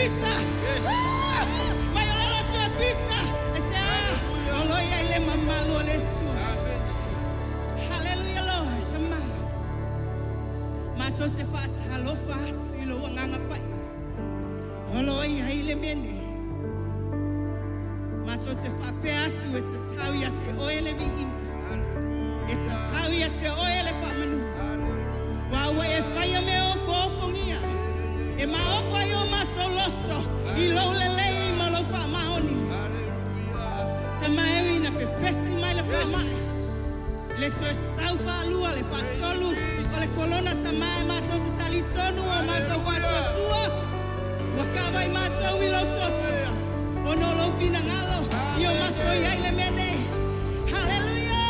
pisa. Mayolala tua pisa. Ese oloya ile mama lole tua. Hallelujah Lord. Tama. Mato se fat halo fat ilo wanganga pa. Oloya ile mene. Mato se fa pe atu it's a tawi ate oile vi ina. It's a tawi ate oile fa manu. Wawe e fire me ofo fongia. E ma ofo yo maso loso. Ilo lele ma lo fa maoni. Te mai na pe pesi mai le fa mai. Le to saufa lua le fa solu. O le kolona ta mai ma to tali tonu o ma to fa tua. Wakava i ma to wilo toto. O no lo fina ngalo. Yo ma to ya ile mene. Hallelujah.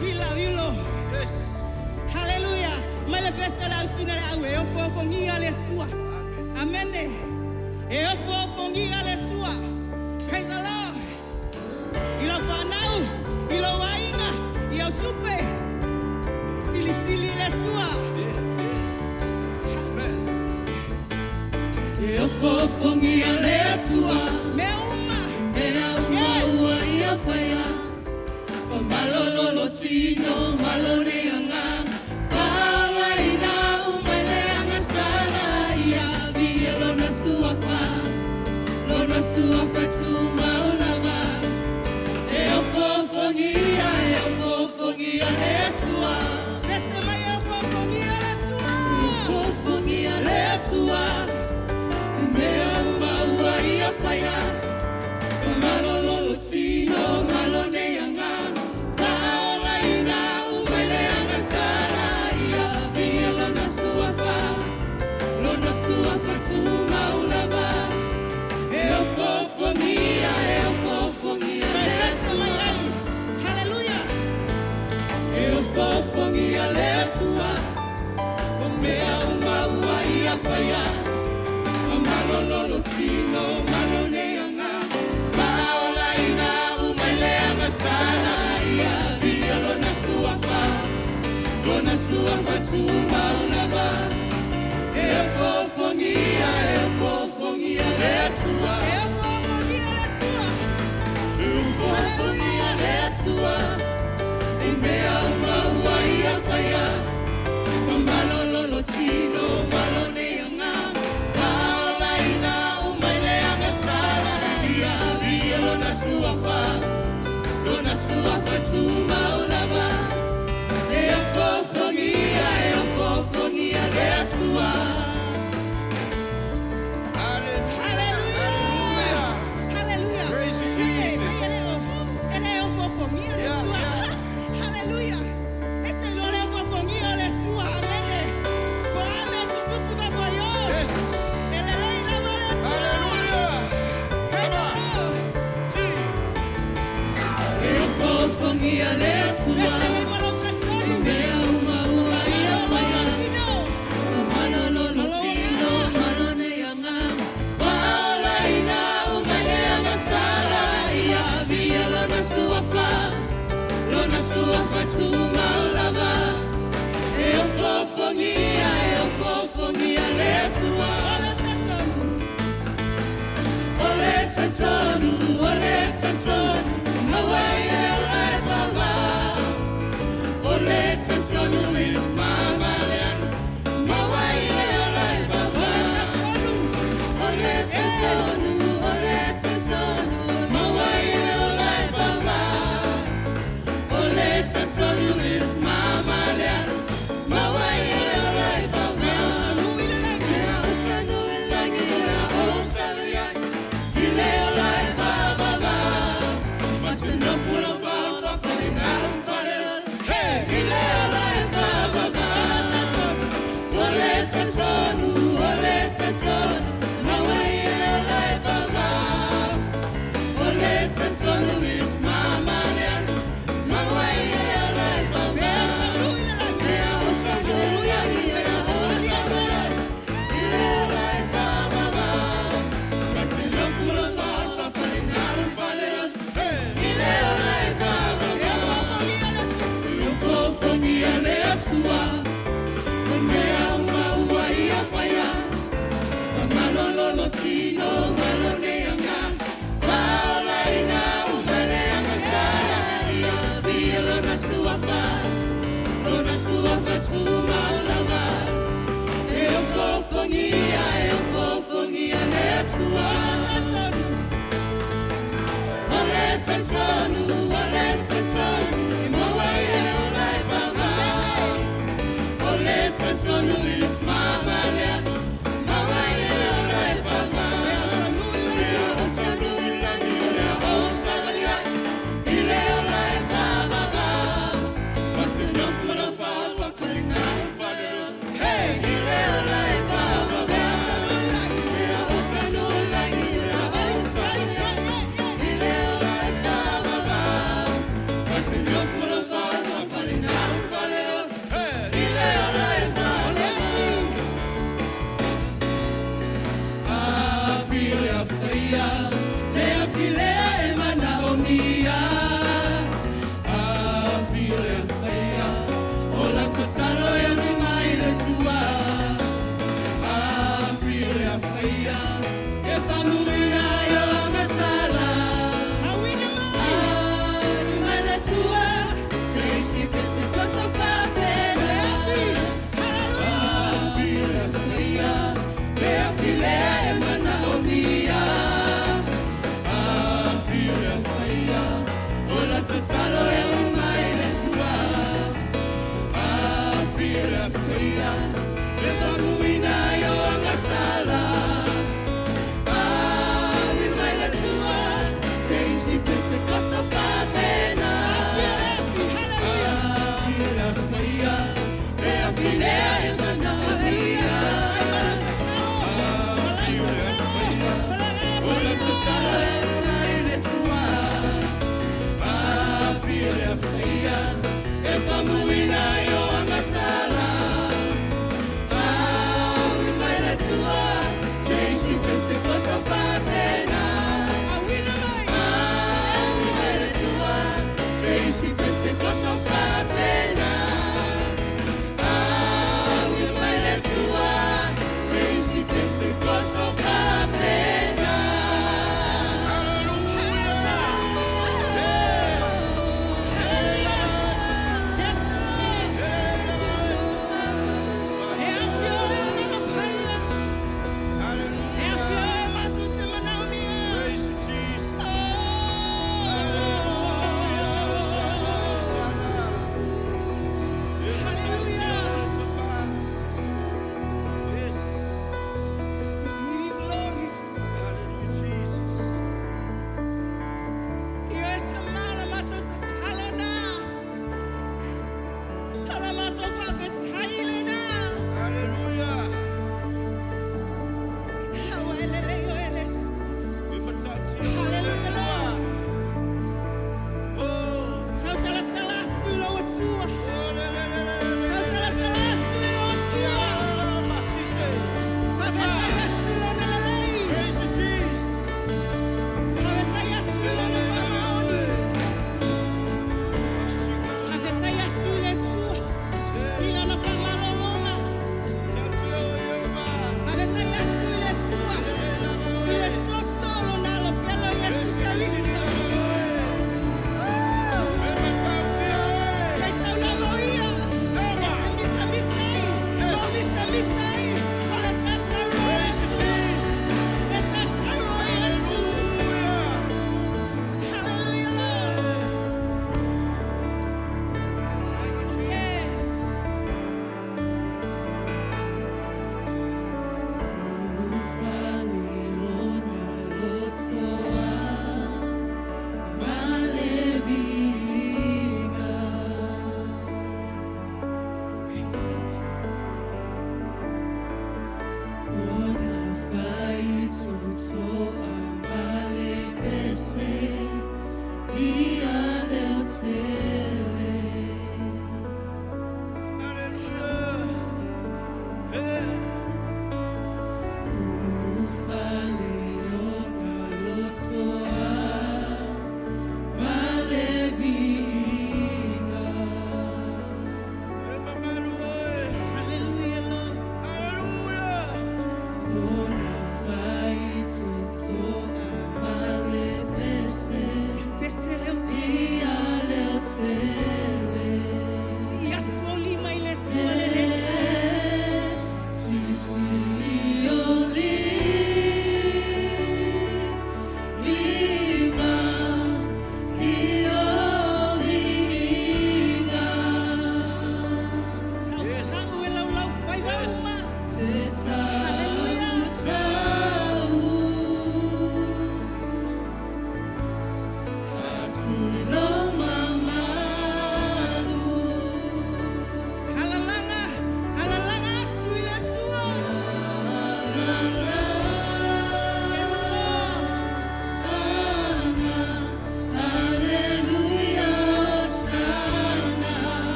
We love you Lord. Yes. Hallelujah. Male pesa la usina la we ofo fongia le tua. Amen. E ofo fongia le tua. Praise the Lord. Ilo fanau, ilo wainga, io tupe. Sili sili le tua. E ofo fongia le tua. Me uma ua ia faya. Fa malolo tino malone anga.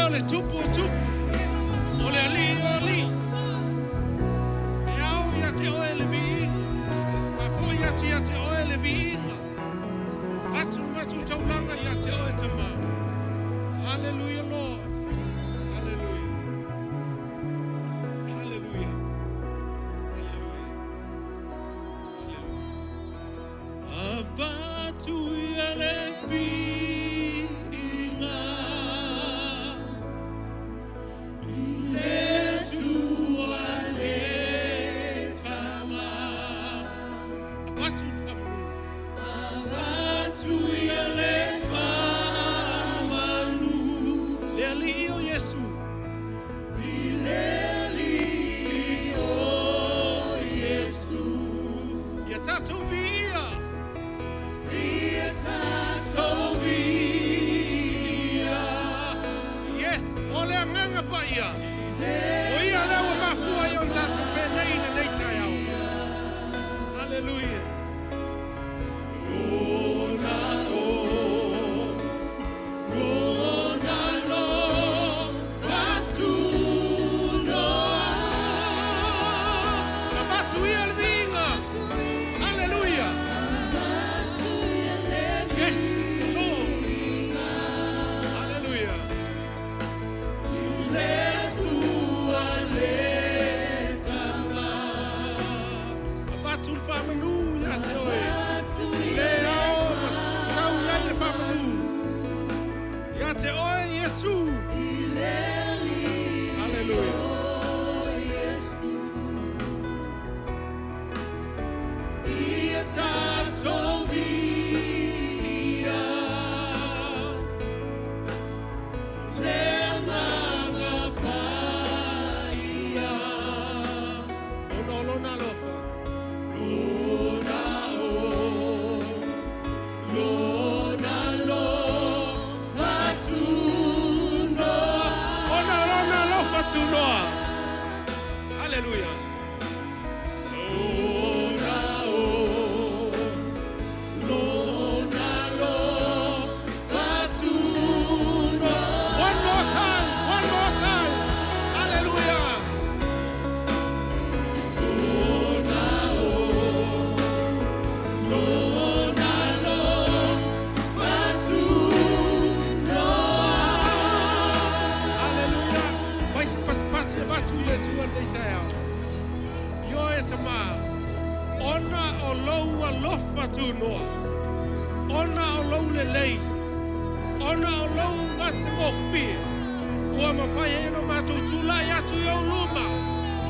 oe le tupu o tupu. O le ali o li. E au ia te oe le viinga. Ma fo ia te oe le viinga. Matu taulanga ia te oe te mau. Hallelujah, Lord. Hallelujah. Hallelujah. Hallelujah. Hallelujah. Abatu ia le viinga. Hallelujah.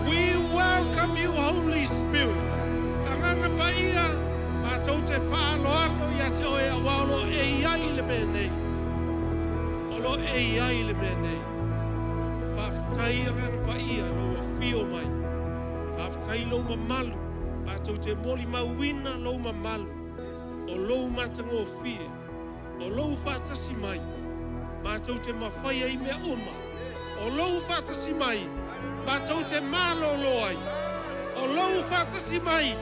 We welcome you, Holy Spirit. Anganga paia, matau te whaaloalo ia te oe awalo e iai le menei. Olo e iai le menei. Whaftai anganga paia lo a fio mai. Whaftai lo mamalu. Matau te moli mawina lo mamalu. O lo matango fie. O lo whatasi mai. Matau te mawhaia I mea uma. O lo whatasi mai. Matau te malo loai. O lo whatasi mai.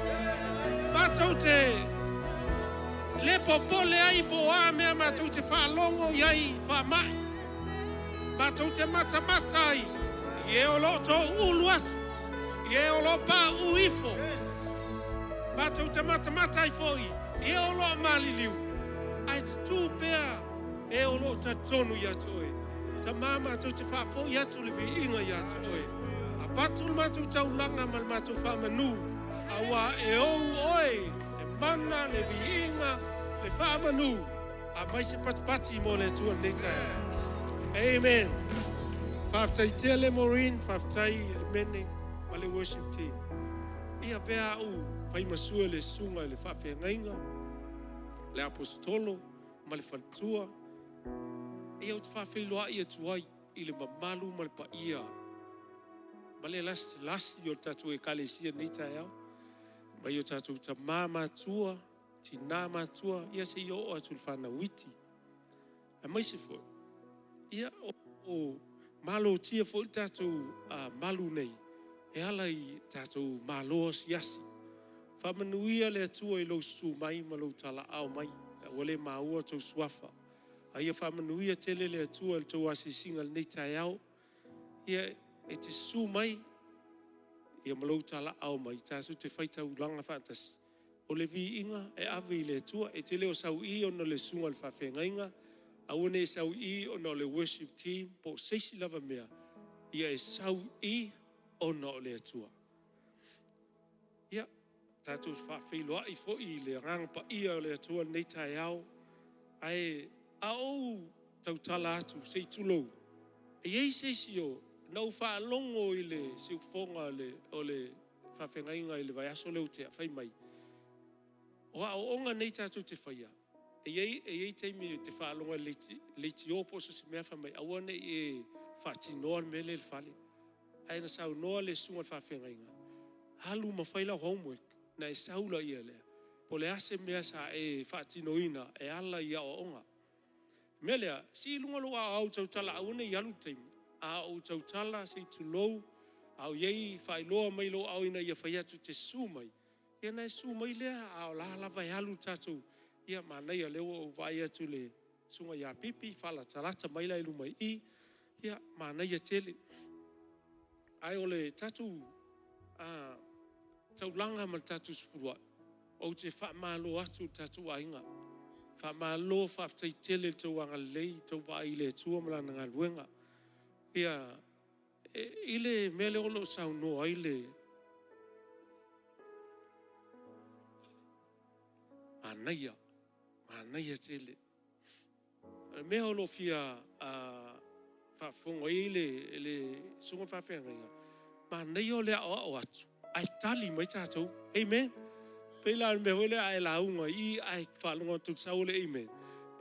Matau te lepo pole ai po a mea matau te whalongo iai whamai. Matau te mata ai. Ie o lo to ulu atu. Ie o lo pa uifo. Matau te mata ai foi. Ie o lo maliliu. Ai tu pea. E o lo ta tonu ia toi. Ta mama tu te whafo ia tu le vi inga ia toi. A patul matu taulanga mal matu whamanu. Awa e ou oi. Le mana le vi inga le whamanu. A mai se patipati mo le tua netai. Amen. Whaftai tele Maureen, whaftai mene ma le worship team. Ia bea au whai masua le sunga le whawhengainga. Le apostolo ma le whantua. Ia o te whawhiloa ia tuai I le mamalu ma le paia. Ma le lasi o tatu e kalesia nita eau. Ma i o tatu ta mama tua, tina matua, ia se i o atu le whana witi. A mai se fo. Ia o malo tia fo tatu malu nei. E ala I tatu maloa siasi. Whamanuia le atua I lo su mai ma lo tala au mai. Wale maua tau suafa. Ai whamanuia tele le atua le tau asisinga le nei tai au. Ia e te su mai. Ia malau tala au mai. Tāsu te whaita ulanga whantas. O le vi inga e awe i le atua. E te leo sau i ona le sunga le whawhenga inga. Awane e sau i ona le worship team. Po seisi lava mea. Ia e sau i ona o le atua. Ia. Tātou whawhiloa i fo i le rangapa ia o le atua nei tai au. Ai au tau tala atu sei tulou. E ei seisi o nau whaalongo i le siufonga o le whawhengainga i le vai aso leu te a whai mai. O a o onga nei tātou te whaia. E ei teimi te whaalonga leiti opo so se mea whamai. Awane e whaatinoa mele le whale. Aina sau noa le sunga whawhengainga. Halu mawhaila homework na e saula ia lea. Po le ase mea sa e whaatinoina e ala ia o onga. Melea, si lunga lo au tau tala awane i alu teimi. Au tau tala sei tulou. Au yei whailoa mai lo au ina ia whaiatu te su mai. Ia nei su mai lea au la lava e alu tātou. Ia manai a leo au vai atu le sunga ia pipi. Whala tarata mai la ilu mai i. Ia manai a tele. Ai ole tātou tau langa mal tātou spurua. O te whamalo atu tātou ainga. Whamalo whaftai tele tau anga lei. Tau vai le tua malana ngā luenga. Ia, ile mele olo sau noa ile Manaia tele. Mea olo fia whafonga ile sunga whawhenga inga. Manaia ole o atu. Ai tali mai tātou. Amen. Pela me wele ai launga I ai whalunga tu saule amen.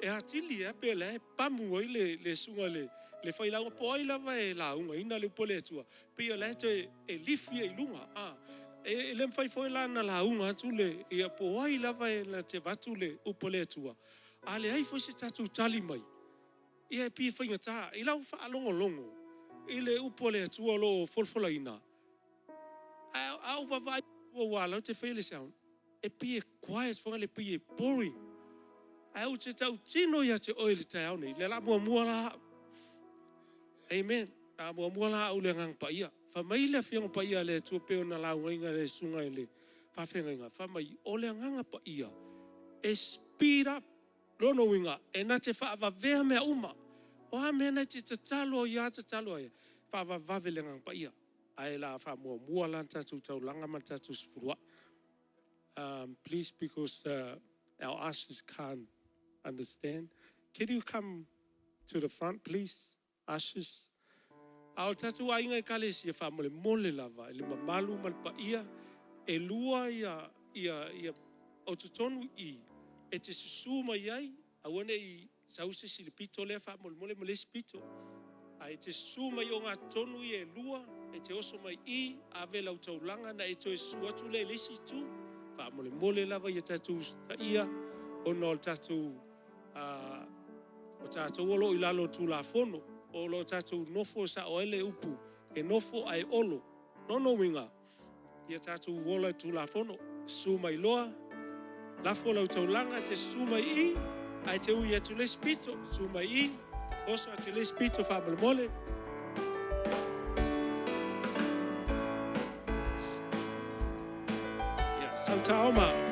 E hatili pela e pamu le sunga le whailaunga po ai lava e launga ina le pole atua. Pia le te e lifia I lunga. E le mwhai lana launga atu le ia po ai lava e la te watu le upole atua. A le ai fwoi se tatu tali mai. Ia e pia whainga tā. I lau wha longo. I le upole atua lo folfola ina. Au wawai ua te whaile sound. E pia quiet whanga le pia boring. Au te tau tino ia te oile te au nei. Le la mua la. Amen. La mua la au le ngang pa ia. Whamai le whianga pa ia le tua peo na lau inga le sunga le whawhenga inga. Whamai o le nganga pa ia. E speed up. Lono winga. E na te whaava vea mea uma. O ha mea na te tatalo ia tatalo ia. Whaava vave le ngang pa ia. Ai la wha la tatu tau langa ma tatu spurua. Please, because our ushers can't understand. Can you come to the front, please? Ushers. Au tatu a inga kalesi e whamole mole lava. Ele mamalu malpa ia. E lua ia autotonu I. E te susuma iai. Awane I sause silipito lea whamole mole spito. Ai te susuma I o ngā tonu I e lua. E te oso mai I. Ave lau taulanga na e to e suatu le lisi tu. Whamole mole lava ia tatu ia. Ono tatu o tātou olo I lalo tū la fono. O lo tātou nofo sa o ele upu. E nofo ai olo. Nono winga. Ia tātou wola tū la fono. Suma I loa. Lafo lau taulanga te suma I. Ai te ui atu le spito. Suma I. Oso atu le spito whamole mole. Ia, sautaoma.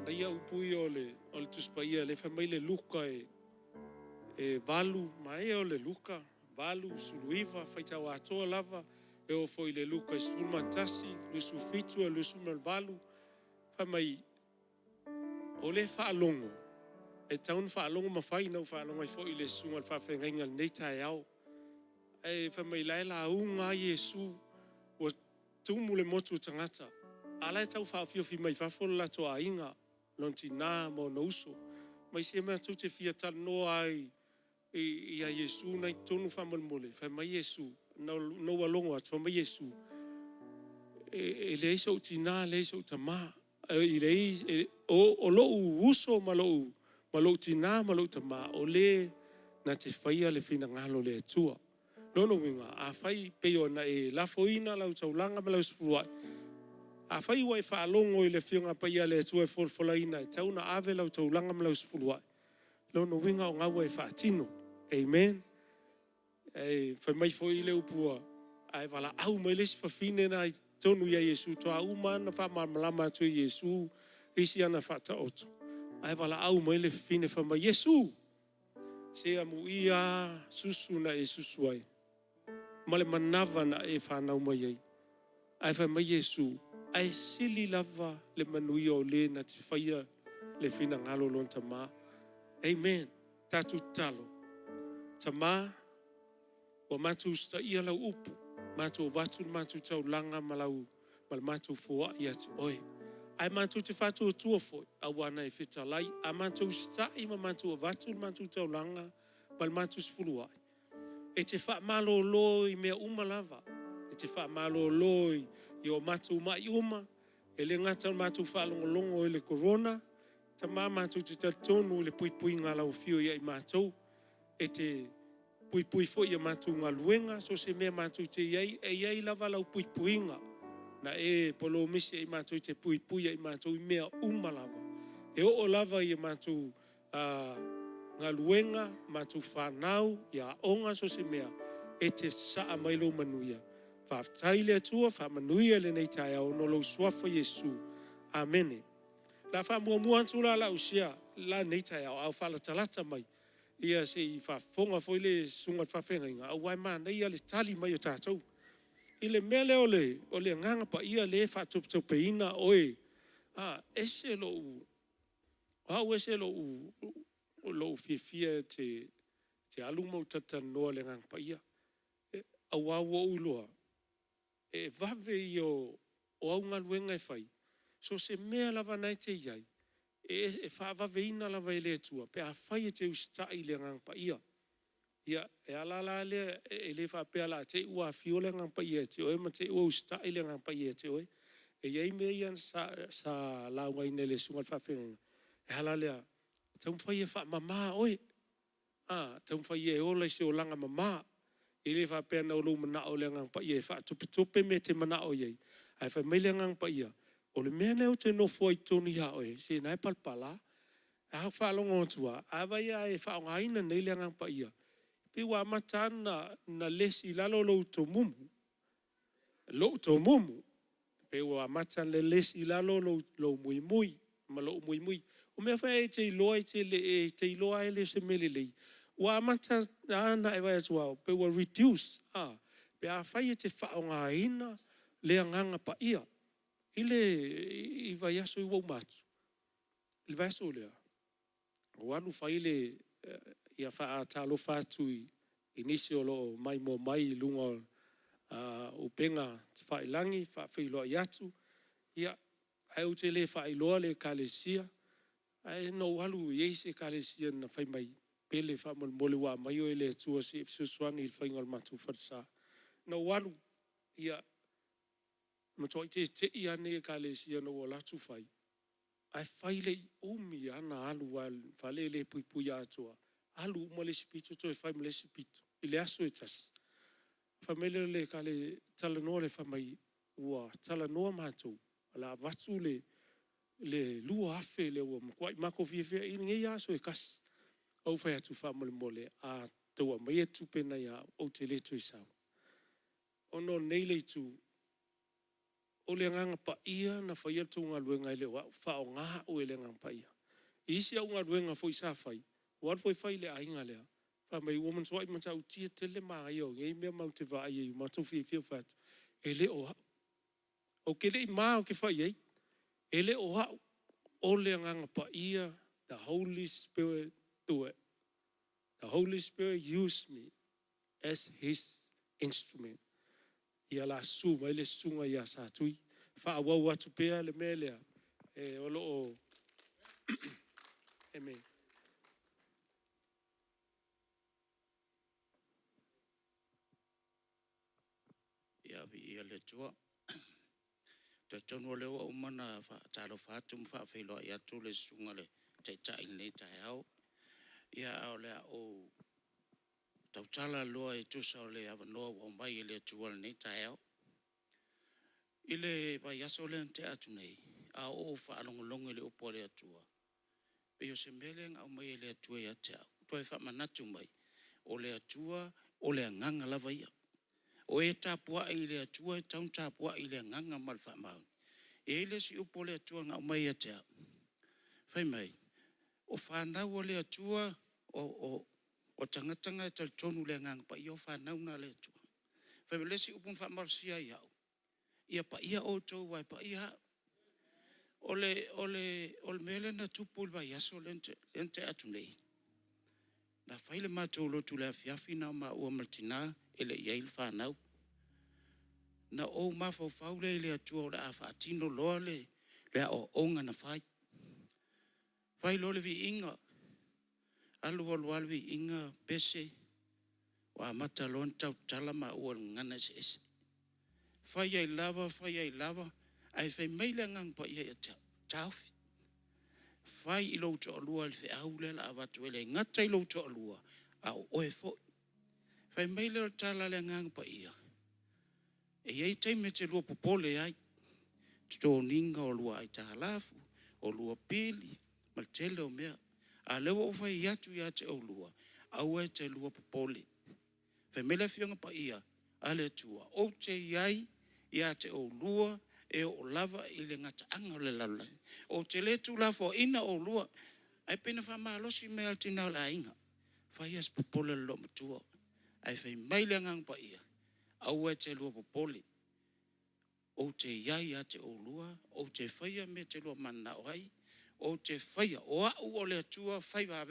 Ai au pui o le tuspaia le fa mai le luka e valu mai o le luka valu suluiva faita wa toa lava e o foi le luka e sfulma tasi le sufitu e le sumal valu fa mai o le fa longo e taun fa longo ma fai no fa longo foi le sungal fa fenga nei tai au e fa mai la unga Yesu o tumu le motu tangata ala tau fa fio fi mai fa fol la toa inga lontina mo no uso mai se me tu te fia tal no ai e a Yesu nai tonu fa mole fa mai Yesu no walongo at fa mai Yesu e le so tina le so tama e le o lo uso malo tina malo tama o le na te faia le fina ngalo le tua no winga a fai pe ona e la foina la taulanga ma la sfuai a fai wai fa longo i le fianga pa ia le tua folfolaina tauna ave la taulanga ma la sfuai no winga o ngawa e fa tino amen e fa mai foi le upua ai vala au mai le fa fine na tonu ya Yesu to au man fa malama to Yesu isi ana fa ta oto ai vala au mai le fine fa mai Yesu se amu ia susu na e susuai male manava na e fa na mai ai fa mai Yesu ai sili lava le manui o le na te faia le fina ngalo lon tama amen tatu talo tama o matu sta ia la upu matu vatu matu tau langa malau mal matu foa ia te oi ai matu te fatu tua foi awana e fita lai a matu sta ima matu vatu matu tau langa mal matu sfuluai e te fa malo loi mea umalava e te fa malo loi i o matu mai uma e le ngata matu fa longo e le corona tama matu te tonu le pui ngā lau fio ia i matu e te pui fo ia matu ngā luenga so se mea matu te iai lava lau puinga na e polo misi i matu te pui ia i matu i mea umalava e o lava ia matu ngā luenga matu whanau ia onga so se mea e te saa mailo manuia whaftaile atua whamanuia le nei tai au no lau suafa Yesu amene la whamua antula la usia la nei tai au whalatalata mai ia se i whafonga foi le sunga whawhenga inga au wai mana ia le tali mai o tātou i le mele o le nganga pa ia le whatuptupe ina oe ese lo u ese lo u fia te aluma utata noa le nganga pa ia au au uloa e vave i o au ngaluenga e whai so se mea lava nai te iai e whaavave ina lava i le tua pe a whai e te ustai le ngang pa ia e alala le e le whapea la te ua fio le ngang pa ia te oe ma te ua ustai le ngang pa ia te oe e iei mea ian sa launga ina le sunga whawhenga e halalea taum whai e wha mama oe taum whai e ola i se o langa mama i le whapea na ulu mana o le ngang pa ia e wha tupe me te mana o iei ai wha mele ngang pa ia o le mea neo te nofo ai toni haoe se nai palpala a hau whaalongo tua a vai a e whaongaina nei le ngang pa ia pe wa mata na lesi lalo lo to mumu pe wa mata le lesi lalo lo mui ma lo mui o me fa e te loa te loa ele se melelei wa mata ana e vai tua pe wa reduce pe a fai te whaongaina le nganga pa ia i vai aso i wau matu i vai aso lea o anu fai le ia wha talo fatu i nisi o lo mai mo mai lunga upenga wha ilangi wha whiloa i atu ia ai o te le wha iloa le kalesia ai no walu i eise kalesia na whai mai pele wha mole wa mai o ele tua si susuani il whaingal matu whatsa no walu ia matoi te ia ne kalesia no latu whai ai whai le umi ana alu wale le pui atua alu umale sipito to e whai male sipito i le aso e tas whamele le kale tala noa le whamai ua tala noa mātou ala watu le lua afe le ua makwai mako fia i ngei aso e kas au whai atu whamole mole a taua mai e tupena ia o te leto i sau ono nei le tu o le nganga pa ia na whaia tunga luenga ele wa whao ngā o ele nganga pa ia. Isi au ngā luenga fo isa whai. Wat fo whai le ainga lea. Pa mai woman's wife man tau tia tele maa io. Ngei mea mau te wha ai ma tu fia fia whatu. Ele o hau. O ke le maa o ke whai ei. Ele o hau. O le nganga pa ia. The Holy Spirit do it. The Holy Spirit used me as his instrument. Ia la suma, ele sunga ia sa tui. Wha wau atu pea le melea. Olo o. Amen. Ia vi ia le tua. Te tono le wa umana fa talo fatum fa felo ia tu le sunga le te tai le tai au. Ia au le o tau tala loa e tu sa le ava noa o mai le tua le tai au. Ile va yaso le te atu nei. A o fa longo le opo le atua. Pe yo se meleng au mai le atua ia te au. Toi fa manatu mai. O le atua o le nganga lava ia. O e tapua i le atua e taun tapua i le nganga malfa maun. E le si upo le atua ngau mai e te au. Fai mai, o whanau o le atua o tangatanga e tal tonu le nganga pa i o whanau na le atua. Fai mai le si upo mwha marsia i au. Ia pa ia o tau wai pa ia. O le mele na tupul vai aso lente atu nei. Na whaile mātou lotu le afiafi na ma ua maltina ele iail whanau. Na o mawhau le le atua o le a whaatino loa le a o onga na whai. Whai lo le vi inga. Alu alu vi inga pese. Wa mata loan tau talama ua ngana se. Whai ai lava. Ai whai meile ngang pa ia tauwhi. Whai I louto alua le whi aule la awatu ele ngata I louto alua au oe fo. Whai meile o tala le ngang pa ia. E iei teime te lua popole ai. Tito ninga o lua ai tahalafu, o lua pili, ma tele o mea. A lewa o whai iatu ia te o lua, au e te lua popole. Whai meile whianga pa ia, ale tua. O te iai, ia te o lua, e o lava I le ngata anga le lalai. O te le tu lafo ina o lua, ai pena wha maalosi mea tina o la inga. Whai as popole lo matua. Ai whai meile ngang pa ia. Au e te lua popole. O te iai a te o lua, o te whaia me te lua mana o hai, o te whaia o au o le atua whai